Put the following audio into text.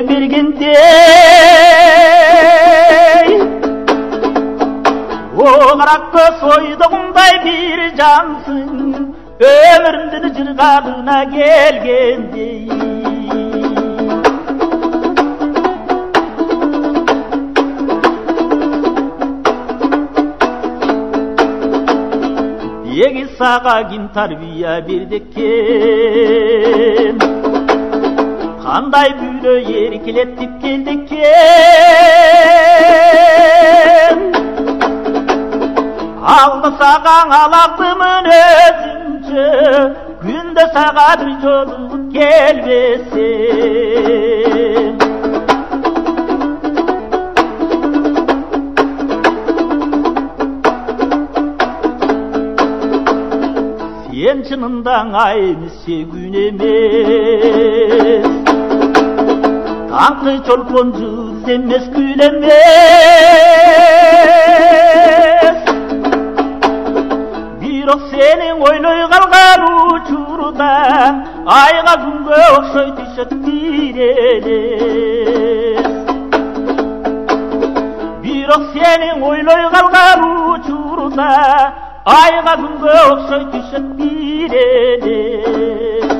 бергендей оңырақ көз ойдығындай бір жансың өмірімді жырғалына келгендей Егі саға кім тарбия берді екен Қандай бүлі еркелеттіп келді екен Алды саған алақтымын өзімші Күнді саға бір жолы келбесем Сен шынында аңайымыз күн емес Таңқы жолпон жүз емес күн емес Бирок сенің ойлой қалған учурдан Айға күнге оқшой түшет бір елес Бирок сенің ойлой қалған учурдан Айға күнге оқшой түшет бір елес